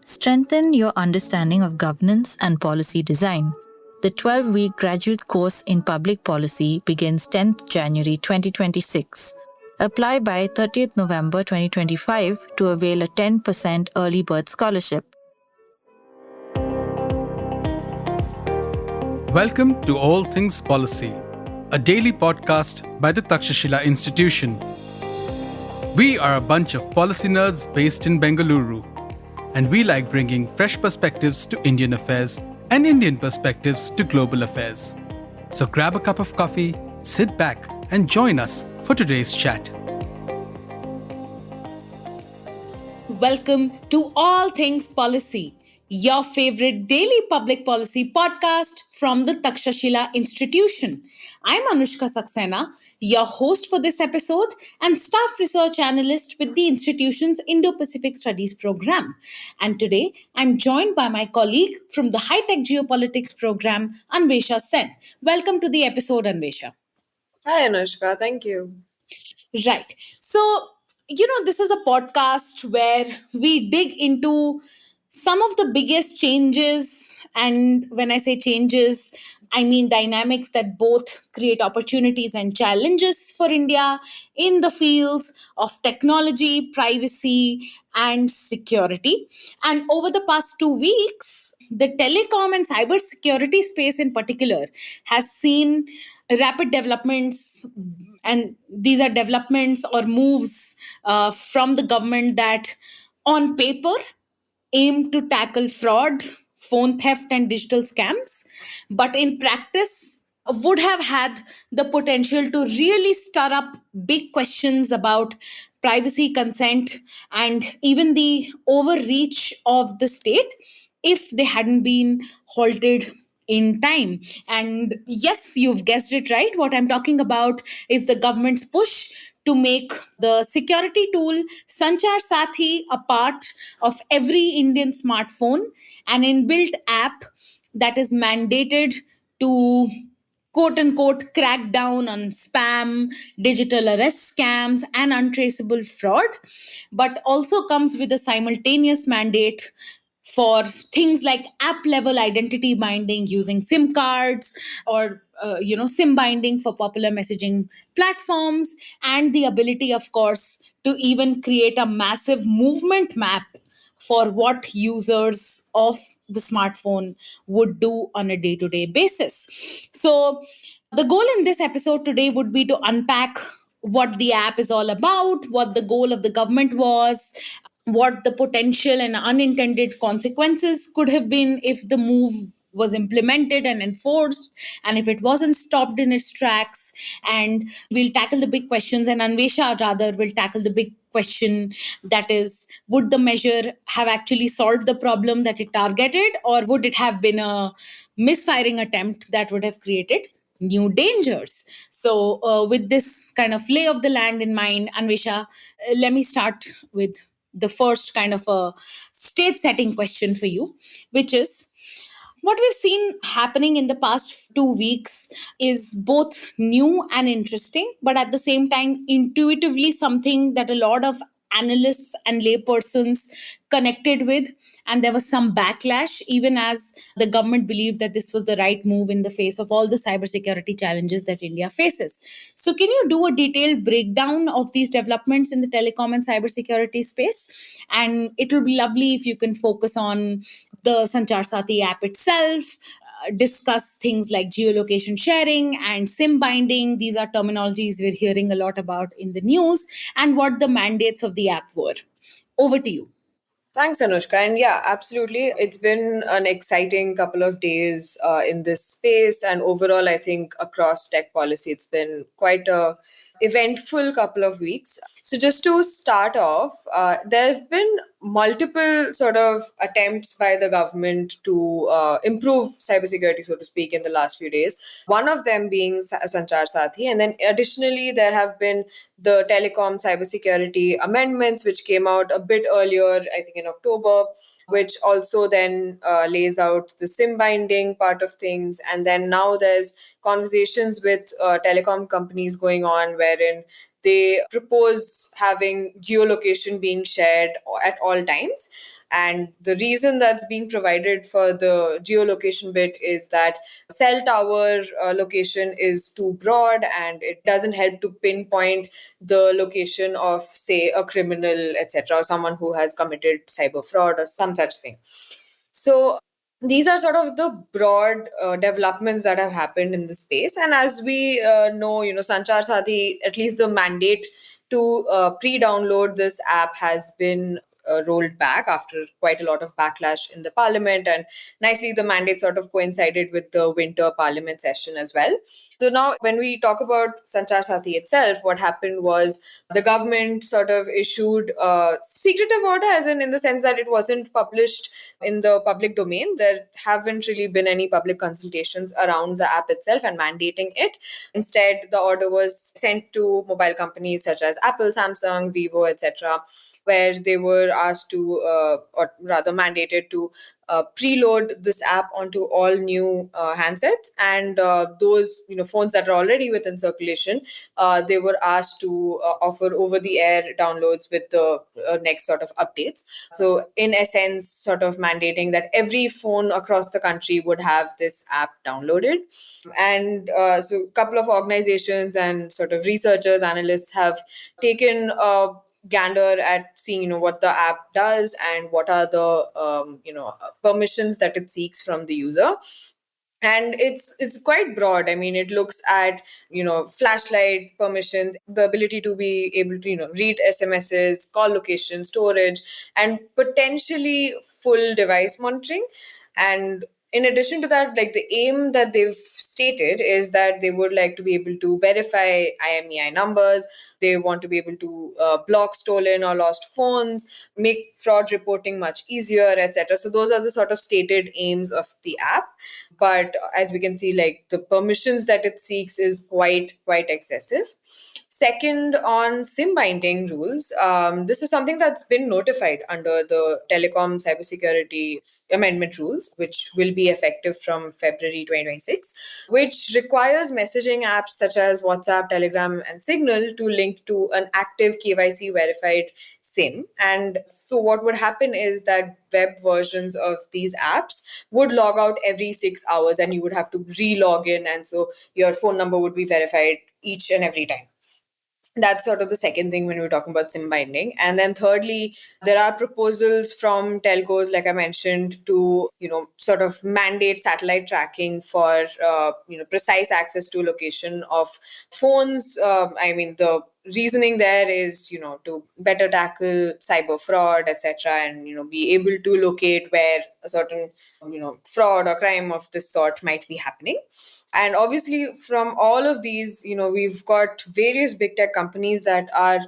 Strengthen your understanding of governance and policy design. The 12-week graduate course in public policy begins 10th January 2026. Apply by 30th November 2025 to avail a 10% early bird scholarship. Welcome to All Things Policy, a daily podcast by the Takshashila Institution. We are a bunch of policy nerds based in Bengaluru, and we like bringing fresh perspectives to Indian affairs and Indian perspectives to global affairs. So grab a cup of coffee, sit back, and join us for today's chat. Welcome to All Things Policy, your favorite daily public policy podcast from the Takshashila Institution. I'm Anushka Saxena, your host for this episode and staff research analyst with the institution's Indo-Pacific Studies program. And today, I'm joined by my colleague from the High-Tech Geopolitics program, Anvesha Sen. Welcome to the episode, Anvesha. Hi, Anushka. Thank you. Right. So, this is a podcast where we dig into some of the biggest changes. And when I say changes, I mean dynamics that both create opportunities and challenges for India in the fields of technology, privacy, and security. And over the past 2 weeks, the telecom and cybersecurity space in particular has seen rapid developments, and these are developments or moves from the government that on paper aim to tackle fraud, phone theft, and digital scams, but in practice would have had the potential to really stir up big questions about privacy, consent, and even the overreach of the state if they hadn't been halted in time. And yes, you've guessed it right. What I'm talking about is the government's push to make the security tool Sanchar Sathi a part of every Indian smartphone, an inbuilt app that is mandated to quote unquote crack down on spam, digital arrest scams, and untraceable fraud, but also comes with a simultaneous mandate for things like app level identity binding using SIM cards, or SIM binding for popular messaging platforms, and the ability, of course, to even create a massive movement map for what users of the smartphone would do on a day-to-day basis. So the goal in this episode today would be to unpack what the app is all about, what the goal of the government was, what the potential and unintended consequences could have been if the move was implemented and enforced, and if it wasn't stopped in its tracks. And we'll tackle the big questions, and Anvesha rather will tackle the big question, that is, would the measure have actually solved the problem that it targeted, or would it have been a misfiring attempt that would have created new dangers? So with this kind of lay of the land in mind, Anvesha, let me start with the first kind of a state setting question for you, which is, what we've seen happening in the past 2 weeks is both new and interesting, but at the same time, intuitively something that a lot of analysts and laypersons connected with. And there was some backlash, even as the government believed that this was the right move in the face of all the cybersecurity challenges that India faces. So, can you do a detailed breakdown of these developments in the telecom and cybersecurity space? And it will be lovely if you can focus on the Sanchar Sathi app itself, discuss things like geolocation sharing and SIM binding. These are terminologies we're hearing a lot about in the news, and what the mandates of the app were. Over to you. Thanks, Anushka. And yeah, absolutely. It's been an exciting couple of days in this space. And overall, I think across tech policy, it's been quite a eventful couple of weeks. So just to start off, there have been multiple sort of attempts by the government to improve cybersecurity, so to speak, in the last few days. One of them being Sanchar Sathi. And then additionally, there have been the telecom cybersecurity amendments, which came out a bit earlier, I think in October, which also then lays out the SIM binding part of things. And then now there's conversations with telecom companies going on wherein they propose having geolocation being shared at all times. And the reason that's being provided for the geolocation bit is that cell tower location is too broad and it doesn't help to pinpoint the location of, say, a criminal, etc., or someone who has committed cyber fraud or some such thing. So these are sort of the broad developments that have happened in the space. And as we know, Sanchar Sathi, at least the mandate to pre-download this app has been rolled back after quite a lot of backlash in the parliament. And nicely, the mandate sort of coincided with the winter parliament session as well. So now, when we talk about Sanchar Sathi itself, what happened was the government sort of issued a secretive order, as in the sense that it wasn't published in the public domain. There haven't really been any public consultations around the app itself and mandating it. Instead, the order was sent to mobile companies such as Apple, Samsung, Vivo, etc., where they were asked to, or rather mandated to, preload this app onto all new handsets, and those phones that are already within circulation, they were asked to offer over the air downloads with the next sort of updates. So in essence, sort of mandating that every phone across the country would have this app downloaded. And so a couple of organizations and sort of researchers, analysts have taken a gander at seeing what the app does and what are the permissions that it seeks from the user. And it's quite broad. I mean, it looks at flashlight permissions, the ability to be able to read SMSs, call location, storage, and potentially full device monitoring. And in addition to that, like, the aim that they've stated is that they would like to be able to verify IMEI numbers. They want to be able to block stolen or lost phones, make fraud reporting much easier, etc. So those are the sort of stated aims of the app. But as we can see, like, the permissions that it seeks is quite excessive. Second, on SIM binding rules, this is something that's been notified under the Telecom Cybersecurity Amendment rules, which will be effective from February 2026, which requires messaging apps such as WhatsApp, Telegram, and Signal to link to an active KYC verified SIM. And so what would happen is that web versions of these apps would log out every 6 hours and you would have to re-log in. And so your phone number would be verified each and every time. That's sort of the second thing when we're talking about SIM binding. And then thirdly, there are proposals from telcos, like I mentioned, to sort of mandate satellite tracking for precise access to location of phones. I mean, the reasoning there is to better tackle cyber fraud, etc., and be able to locate where a certain fraud or crime of this sort might be happening. And obviously, from all of these, we've got various big tech companies that are,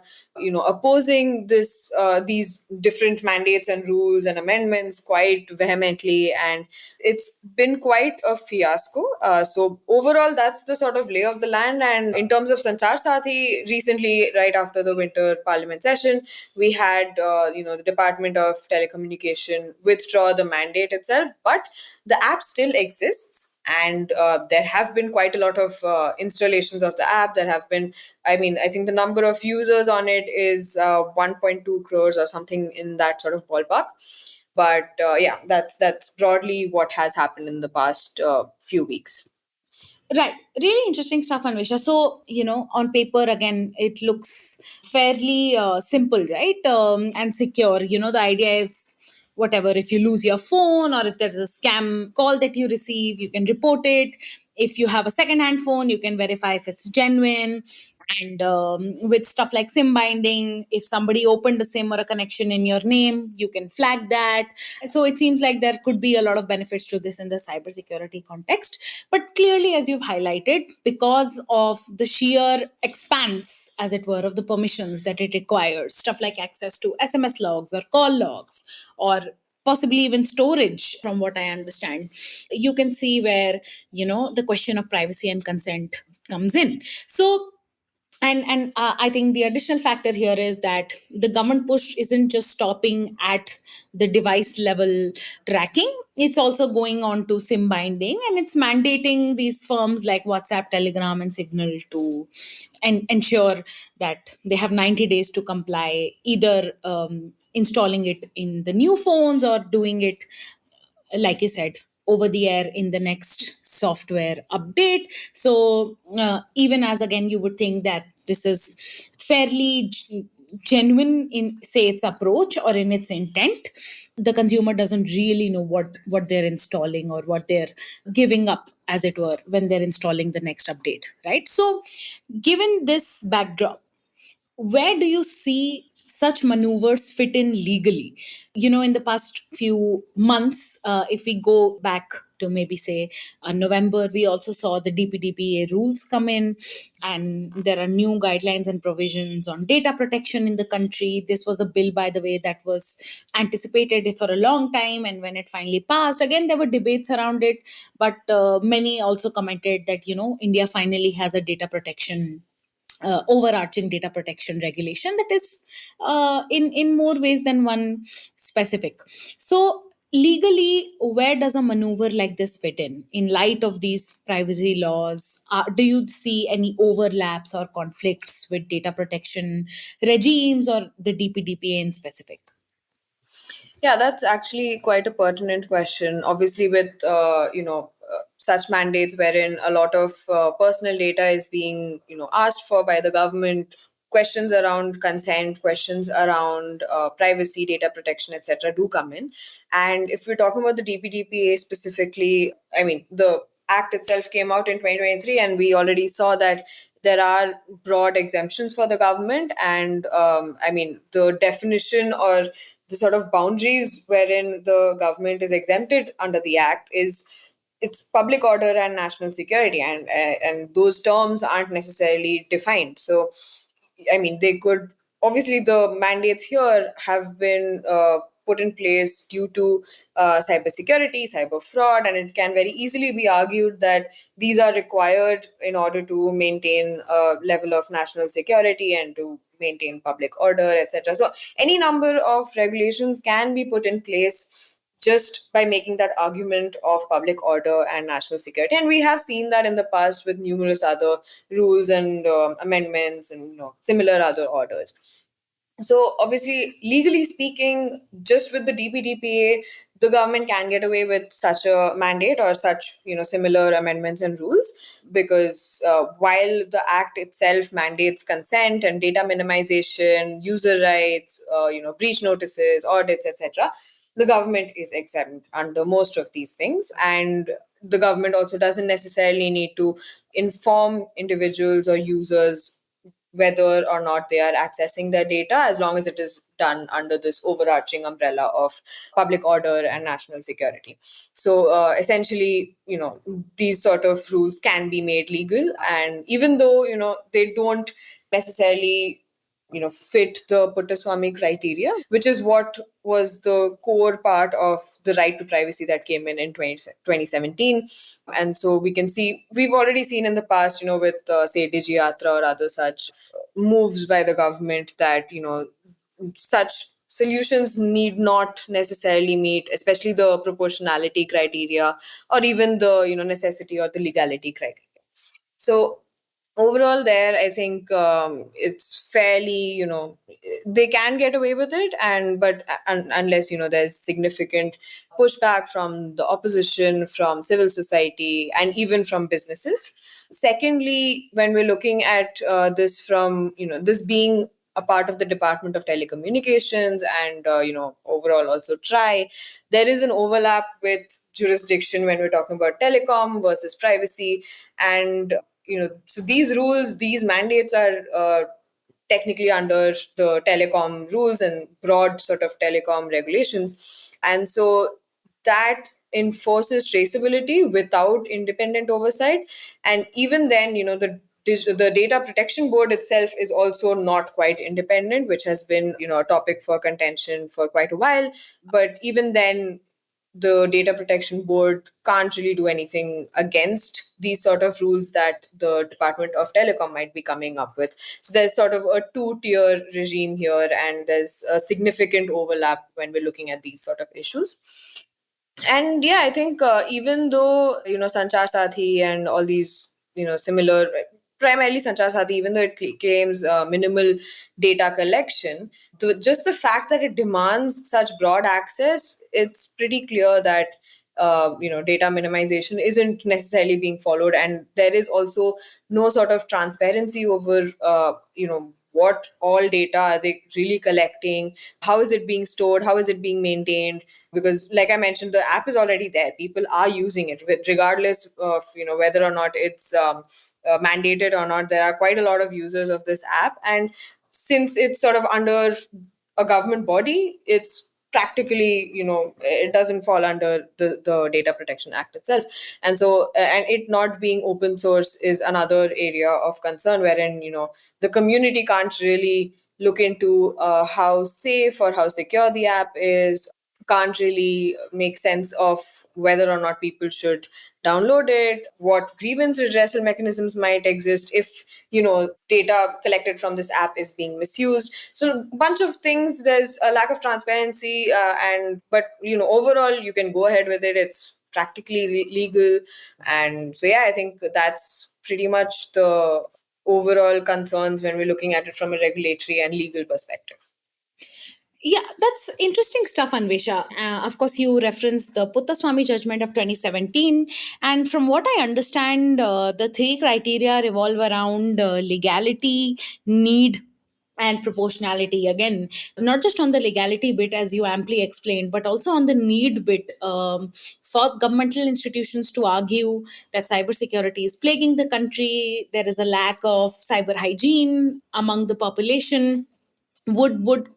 opposing these different mandates and rules and amendments quite vehemently. And it's been quite a fiasco. So overall, that's the sort of lay of the land. And in terms of Sanchar Sathi, recently, right after the winter parliament session, we had, the Department of Telecommunication withdraw the mandate itself, but the app still exists. And there have been quite a lot of installations of the app. There have been, I think the number of users on it is 1.2 crores or something in that sort of ballpark. But yeah, that's broadly what has happened in the past few weeks. Right. Really interesting stuff, Anvisha. So, on paper, again, it looks fairly simple, right? And secure. The idea is whatever, if you lose your phone or if there's a scam call that you receive, you can report it. If you have a second-hand phone, you can verify if it's genuine. And with stuff like SIM binding, if somebody opened a SIM or a connection in your name, you can flag that. So it seems like there could be a lot of benefits to this in the cybersecurity context. But clearly, as you've highlighted, because of the sheer expanse, as it were, of the permissions that it requires, stuff like access to SMS logs or call logs, or possibly even storage, from what I understand, you can see where, the question of privacy and consent comes in. So And I think the additional factor here is that the government push isn't just stopping at the device level tracking. It's also going on to sim binding, and it's mandating these firms like WhatsApp, Telegram, and Signal to ensure that they have 90 days to comply, either installing it in the new phones or doing it, like you said, over the air in the next software update. So even as, again, you would think that this is fairly genuine in, say, its approach or in its intent, the consumer doesn't really know what they're installing or what they're giving up, as it were, when they're installing the next update, right? So given this backdrop, where do you see such maneuvers fit in legally? In the past few months, if we go back to maybe say November, we also saw the DPDPA rules come in, and there are new guidelines and provisions on data protection in the country. This was a bill, by the way, that was anticipated for a long time, and when it finally passed, again, there were debates around it, but many also commented that India finally has a data protection, overarching data protection regulation that is in more ways than one specific. So legally, where does a maneuver like this fit in light of these privacy laws? Do you see any overlaps or conflicts with data protection regimes or the DPDPA in specific? Yeah, that's actually quite a pertinent question. Obviously, with such mandates wherein a lot of personal data is being asked for by the government, questions around consent, questions around privacy, data protection, etc., do come in. And if we're talking about the DPDPA specifically, I mean the act itself came out in 2023, and we already saw that there are broad exemptions for the government, and I mean the definition or the sort of boundaries wherein the government is exempted under the act is it's public order and national security, and those terms aren't necessarily defined. So I mean, they could obviously the mandates here have been put in place due to cybersecurity, cyber fraud, and it can very easily be argued that these are required in order to maintain a level of national security and to maintain public order, etc. So any number of regulations can be put in place just by making that argument of public order and national security. And we have seen that in the past with numerous other rules and amendments and similar other orders. So obviously, legally speaking, just with the DPDPA, the government can get away with such a mandate or such similar amendments and rules, because while the act itself mandates consent and data minimization, user rights, breach notices, audits, etc., the government is exempt under most of these things. And the government also doesn't necessarily need to inform individuals or users whether or not they are accessing their data, as long as it is done under this overarching umbrella of public order and national security. So essentially, these sort of rules can be made legal, and even though they don't necessarily fit the Puttaswamy criteria, which is what was the core part of the right to privacy that came in 2017. And so we can see, we've already seen in the past, with say DigiYatra or other such moves by the government, that such solutions need not necessarily meet, especially the proportionality criteria or even the necessity or the legality criteria. So overall there, I think it's fairly, they can get away with it, and but unless there's significant pushback from the opposition, from civil society, and even from businesses. Secondly, when we're looking at this from this being a part of the Department of Telecommunications and overall also TRAI, there is an overlap with jurisdiction when we're talking about telecom versus privacy. And so these rules, these mandates are technically under the telecom rules and broad sort of telecom regulations. And so that enforces traceability without independent oversight. And even then, the data protection board itself is also not quite independent, which has been a topic for contention for quite a while. But even then, the Data Protection Board can't really do anything against these sort of rules that the Department of Telecom might be coming up with. So there's sort of a two-tier regime here, and there's a significant overlap when we're looking at these sort of issues. And yeah, I think even though, Sanchar Sathi and all these, similar, primarily Sanchar Sathi, even though it claims minimal data collection, just the fact that it demands such broad access, it's pretty clear that data minimization isn't necessarily being followed, and there is also no sort of transparency over what all data are they really collecting, how is it being stored, how is it being maintained. Because like I mentioned, the app is already there, people are using it regardless of whether or not it's mandated or not. There are quite a lot of users of this app, and since it's sort of under a government body, it's practically, it doesn't fall under the Data Protection Act itself. And so and it not being open source is another area of concern, wherein the community can't really look into how safe or how secure the app is, can't really make sense of whether or not people should download it, what grievance redressal mechanisms might exist if data collected from this app is being misused. So a bunch of things, there's a lack of transparency, and but overall you can go ahead with it, it's practically legal. And so yeah, I think that's pretty much the overall concerns when we're looking at it from a regulatory and legal perspective. Yeah, that's interesting stuff, Anvesha. Of course, you referenced the Puttaswamy judgment of 2017. And from what I understand, the three criteria revolve around legality, need, and proportionality. Again, not just on the legality bit, as you amply explained, but also on the need bit, for governmental institutions to argue that cybersecurity is plaguing the country, there is a lack of cyber hygiene among the population, would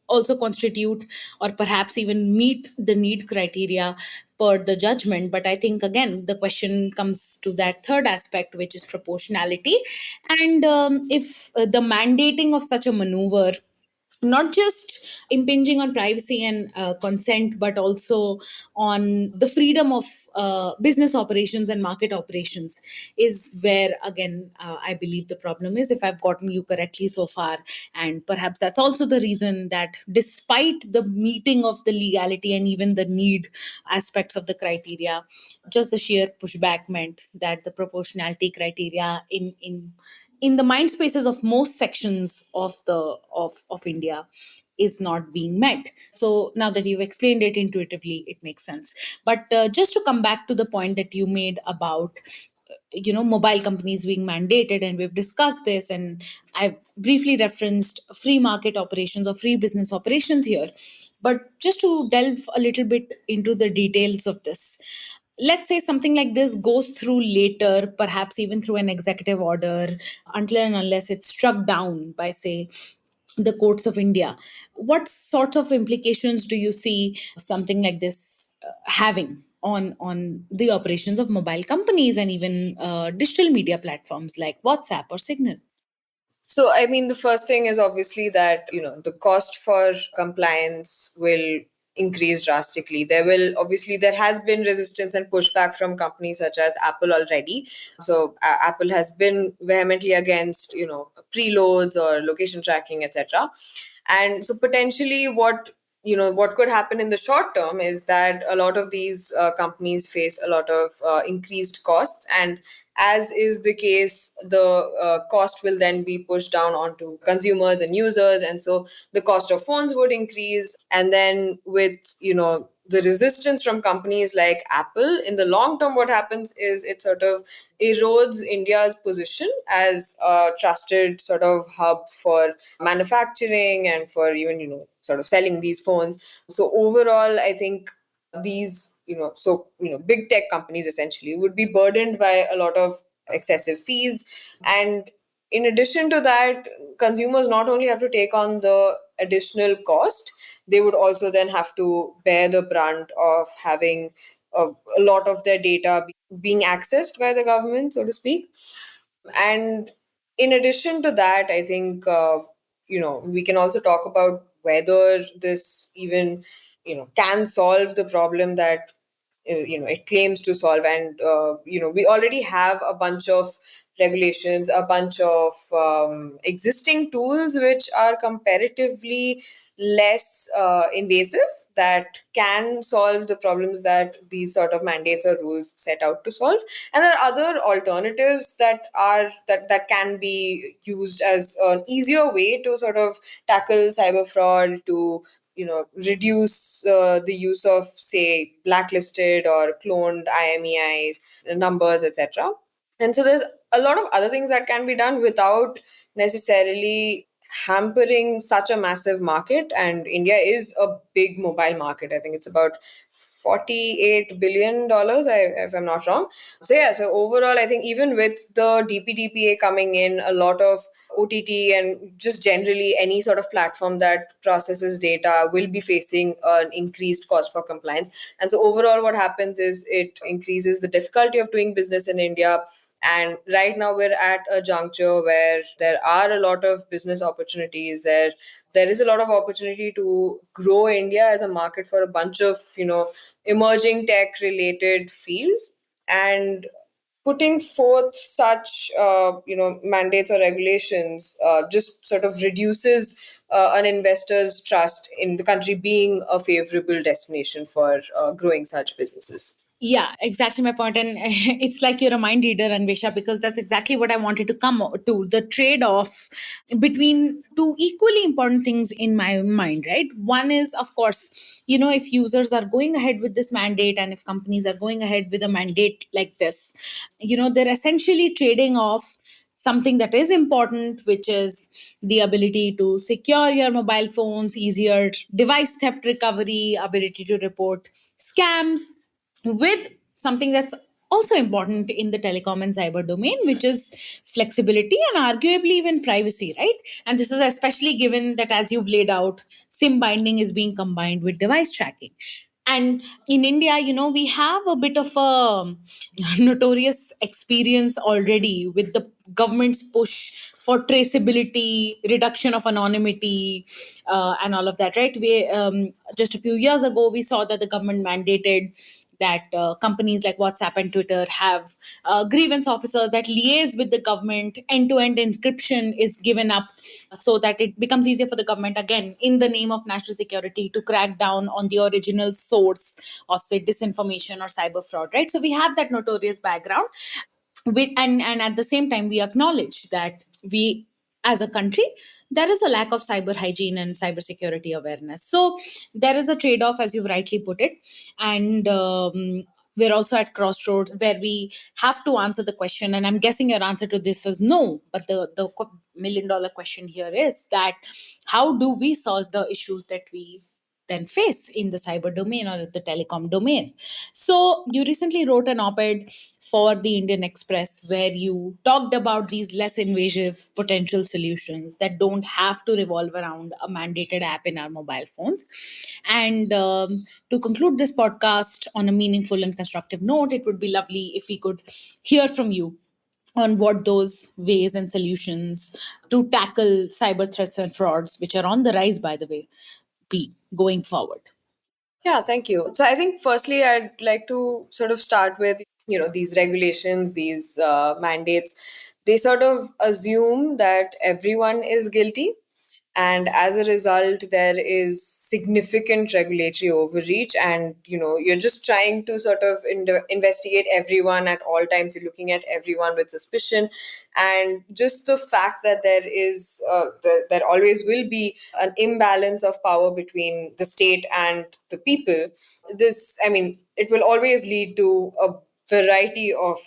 also constitute or perhaps even meet the need criteria per the judgment. But I think again the question comes to that third aspect, which is proportionality. And if the mandating of such a maneuver not just impinging on privacy and consent, but also on the freedom of business operations and market operations, is where again I believe the problem is, if I've gotten you correctly so far. And perhaps that's also the reason that despite the meeting of the legality and even the need aspects of the criteria, just the sheer pushback meant that the proportionality criteria in the mind spaces of most sections of India is not being met. So now that you've explained it intuitively, it makes sense. But just to come back to the point that you made about mobile companies being mandated, and we've discussed this, and I've briefly referenced free market operations or free business operations here. But just to delve a little bit into the details of this, let's say something like this goes through later, perhaps even through an executive order, until and unless it's struck down by, say, the courts of India. What sort of implications do you see something like this having on the operations of mobile companies and even digital media platforms like WhatsApp or Signal? So, I mean, the first thing is obviously that, the cost for compliance will increase drastically. There has been resistance and pushback from companies such as Apple already. So, Apple has been vehemently against, preloads or location tracking, etc. And so, potentially, what could happen in the short term is that a lot of these companies face a lot of increased costs, and as is the case, the cost will then be pushed down onto consumers and users, and so the cost of phones would increase. And then with the resistance from companies like Apple, in the long term, what happens is it sort of erodes India's position as a trusted sort of hub for manufacturing and for even sort of selling these phones. So overall, I think these big tech companies essentially would be burdened by a lot of excessive fees. And in addition to that, consumers not only have to take on the additional cost, they would also then have to bear the brunt of having a lot of their data being accessed by the government, so to speak. And in addition to that, I think we can also talk about whether this even can solve the problem that it claims to solve. And we already have a bunch of regulations, a bunch of existing tools which are comparatively less invasive, that can solve the problems that these sort of mandates or rules set out to solve. And there are other alternatives that can be used as an easier way to sort of tackle cyber fraud, to reduce the use of, say, blacklisted or cloned IMEIs numbers, etc. And so there's a lot of other things that can be done without necessarily hampering such a massive market. And India is a big mobile market. I think it's about $48 billion, if I'm not wrong. So yeah, so overall, I think even with the DPDPA coming in, a lot of OTT and just generally any sort of platform that processes data will be facing an increased cost for compliance. And so overall, what happens is it increases the difficulty of doing business in India. And right now we're at a juncture where there are a lot of business opportunities. There is a lot of opportunity to grow India as a market for a bunch of emerging tech related fields. And putting forth such mandates or regulations just sort of reduces an investor's trust in the country being a favorable destination for growing such businesses. Yeah, exactly my point. And it's like you're a mind reader, Anvesha, because that's exactly what I wanted to come to, the trade off between two equally important things in my mind, right? One is, of course, if users are going ahead with this mandate and if companies are going ahead with a mandate like this, they're essentially trading off something that is important, which is the ability to secure your mobile phones, easier device theft recovery, ability to report scams, with something that's also important in the telecom and cyber domain, which is flexibility and arguably even privacy, right? And this is especially given that, as you've laid out, SIM binding is being combined with device tracking. And in India, we have a bit of a notorious experience already with the government's push for traceability, reduction of anonymity, and all of that, right? We just a few years ago we saw that the government mandated that companies like WhatsApp and Twitter have grievance officers that liaise with the government. End-to-end encryption is given up so that it becomes easier for the government, again, in the name of national security, to crack down on the original source of, say, disinformation or cyber fraud, right? So we have that notorious background. And at the same time, we acknowledge that we, as a country, there is a lack of cyber hygiene and cybersecurity awareness. So there is a trade-off, as you've rightly put it. And we're also at crossroads where we have to answer the question, and I'm guessing your answer to this is no, but the million-dollar question here is that how do we solve the issues that we then face in the cyber domain or the telecom domain? So you recently wrote an op-ed for the Indian Express where you talked about these less invasive potential solutions that don't have to revolve around a mandated app in our mobile phones. And to conclude this podcast on a meaningful and constructive note, it would be lovely if we could hear from you on what those ways and solutions to tackle cyber threats and frauds, which are on the rise, by the way, be going forward. Yeah, thank you. So I think firstly, I'd like to sort of start with, these regulations, these mandates. They sort of assume that everyone is guilty. And as a result, there is significant regulatory overreach. And, you're just trying to sort of investigate everyone at all times. You're looking at everyone with suspicion. And just the fact that there always will be an imbalance of power between the state and the people. It will always lead to a variety of,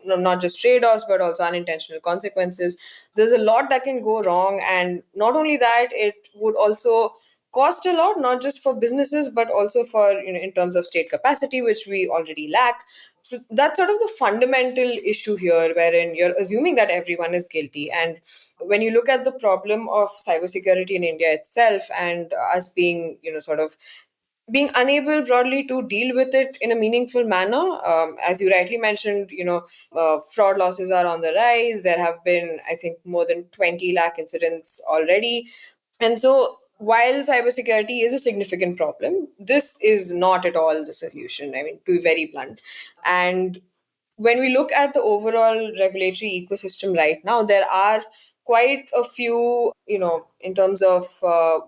not just trade-offs but also unintentional consequences. There's a lot that can go wrong, and not only that, it would also cost a lot, not just for businesses but also for, in terms of state capacity, which we already lack. So that's sort of the fundamental issue here, wherein you're assuming that everyone is guilty. And when you look at the problem of cybersecurity in India itself, and us being, sort of being unable broadly to deal with it in a meaningful manner. As you rightly mentioned, fraud losses are on the rise. There have been, I think, more than 20 lakh incidents already. And so while cybersecurity is a significant problem, this is not at all the solution. I mean, to be very blunt. And when we look at the overall regulatory ecosystem right now, there are quite a few, in terms of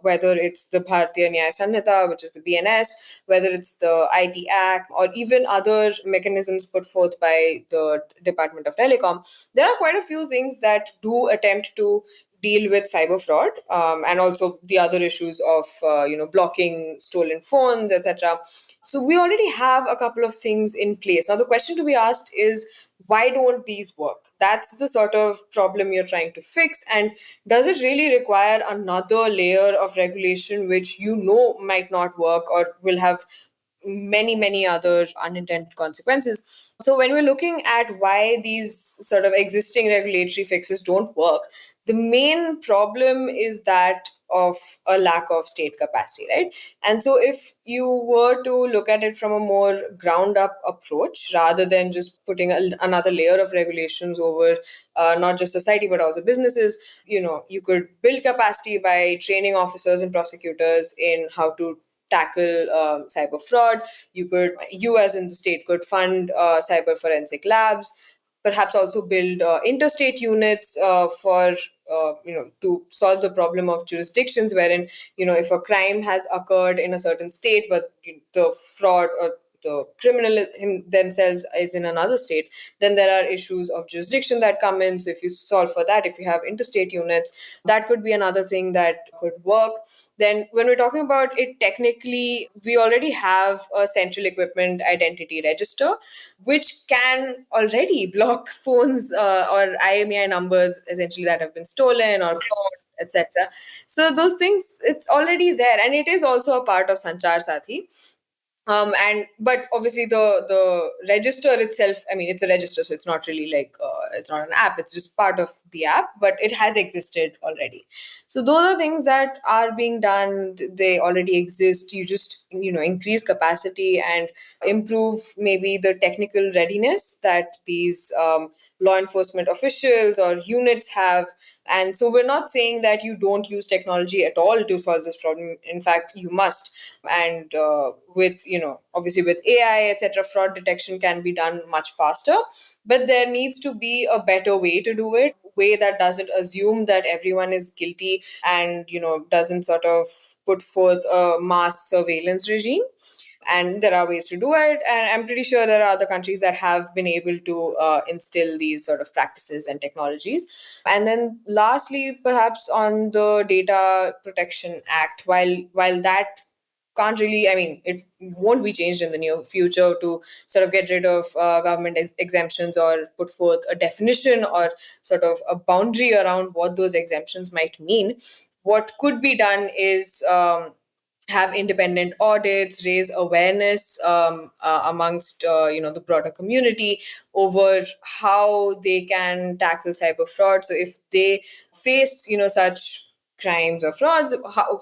whether it's the Bharatiya Nyaya Sanhita, which is the BNS, whether it's the IT Act, or even other mechanisms put forth by the Department of Telecom. There are quite a few things that do attempt to deal with cyber fraud, and also the other issues of blocking stolen phones, etc. So we already have a couple of things in place. Now the question to be asked is, why don't these work? That's the sort of problem you're trying to fix. And does it really require another layer of regulation which might not work or will have many other unintended consequences? So when we're looking at why these sort of existing regulatory fixes don't work, the main problem is that of a lack of state capacity, right? And so if you were to look at it from a more ground up approach, rather than just putting another layer of regulations over not just society but also businesses, you could build capacity by training officers and prosecutors in how to tackle cyber fraud. You as in the state could fund cyber forensic labs, perhaps also build interstate units for to solve the problem of jurisdictions, wherein if a crime has occurred in a certain state but the fraud or the criminal themselves is in another state, then there are issues of jurisdiction that come in. So if you solve for that, if you have interstate units, that could be another thing that could work. Then when we're talking about it technically, we already have a central equipment identity register which can already block phones or IMEI numbers essentially that have been stolen or cloned, etc. So those things, it's already there, and it is also a part of Sanchar Sathi. And but obviously the register itself, I mean, it's a register, so it's not really like it's not an app, it's just part of the app, but it has existed already. So those are things that are being done. They already exist. You just increase capacity and improve maybe the technical readiness that these law enforcement officials or units have. And so we're not saying that you don't use technology at all to solve this problem. In fact, you must. And with obviously with AI, etc., fraud detection can be done much faster, but there needs to be a better way to do it, way that doesn't assume that everyone is guilty and doesn't sort of put forth a mass surveillance regime. And there are ways to do it, and I'm pretty sure there are other countries that have been able to instill these sort of practices and technologies. And then lastly, perhaps on the Data Protection Act, while that can't really, I mean, it won't be changed in the near future to sort of get rid of government exemptions or put forth a definition or sort of a boundary around what those exemptions might mean. What could be done is have independent audits, raise awareness amongst the broader community over how they can tackle cyber fraud. So if they face such crimes or frauds,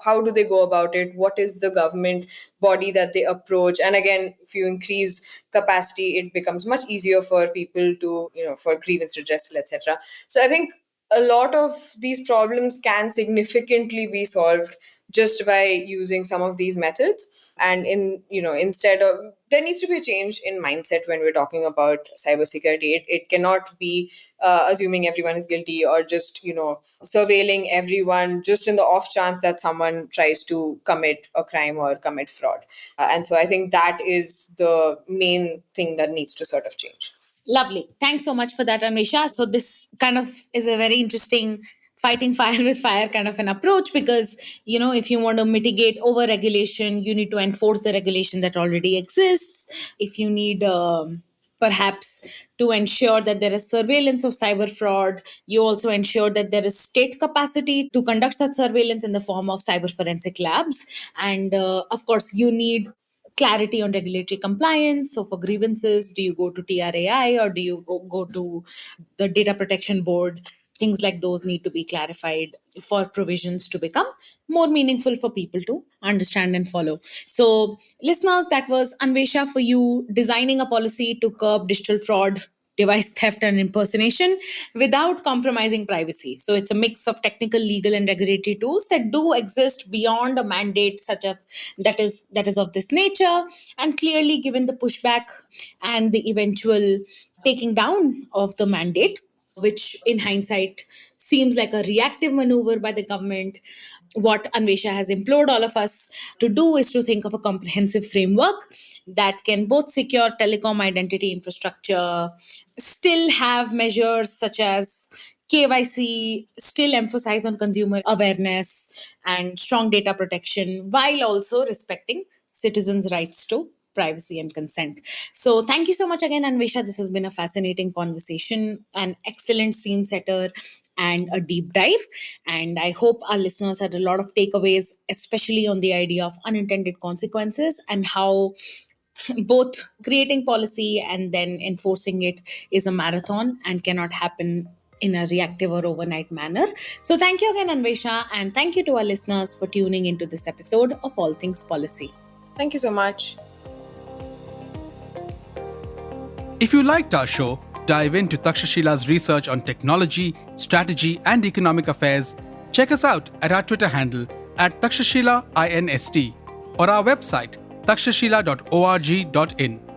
how do they go about it? What is the government body that they approach? And again, if you increase capacity, it becomes much easier for people to for grievance redressal, etc. So I think a lot of these problems can significantly be solved just by using some of these methods. And instead of, there needs to be a change in mindset when we're talking about cybersecurity. It cannot be assuming everyone is guilty or just surveilling everyone just in the off chance that someone tries to commit a crime or commit fraud. And so I think that is the main thing that needs to sort of change. Lovely. Thanks so much for that, Anvesha. So this kind of is a very interesting fighting fire with fire kind of an approach, because if you want to mitigate over regulation, you need to enforce the regulation that already exists. If you need perhaps to ensure that there is surveillance of cyber fraud, you also ensure that there is state capacity to conduct such surveillance in the form of cyber forensic labs. And of course, you need clarity on regulatory compliance. So for grievances, do you go to TRAI or do you go to the Data Protection Board? Things like those need to be clarified for provisions to become more meaningful for people to understand and follow. So, listeners, that was Anvesha for you, designing a policy to curb digital fraud device theft and impersonation without compromising privacy. So it's a mix of technical, legal, and regulatory tools that do exist beyond a mandate such as that is of this nature. And clearly, given the pushback and the eventual taking down of the mandate, which in hindsight seems like a reactive maneuver by the government, what Anvesha has implored all of us to do is to think of a comprehensive framework that can both secure telecom identity infrastructure, still have measures such as KYC, still emphasize on consumer awareness and strong data protection, while also respecting citizens' rights to privacy and consent. So, thank you so much again, Anvesha. This has been a fascinating conversation, an excellent scene setter, and a deep dive. And I hope our listeners had a lot of takeaways, especially on the idea of unintended consequences and how both creating policy and then enforcing it is a marathon and cannot happen in a reactive or overnight manner. So, thank you again, Anvesha, and thank you to our listeners for tuning into this episode of All Things Policy. Thank you so much. If you liked our show, dive into Takshashila's research on technology, strategy, and economic affairs. Check us out at our Twitter handle at Takshashila INST or our website takshashila.org.in.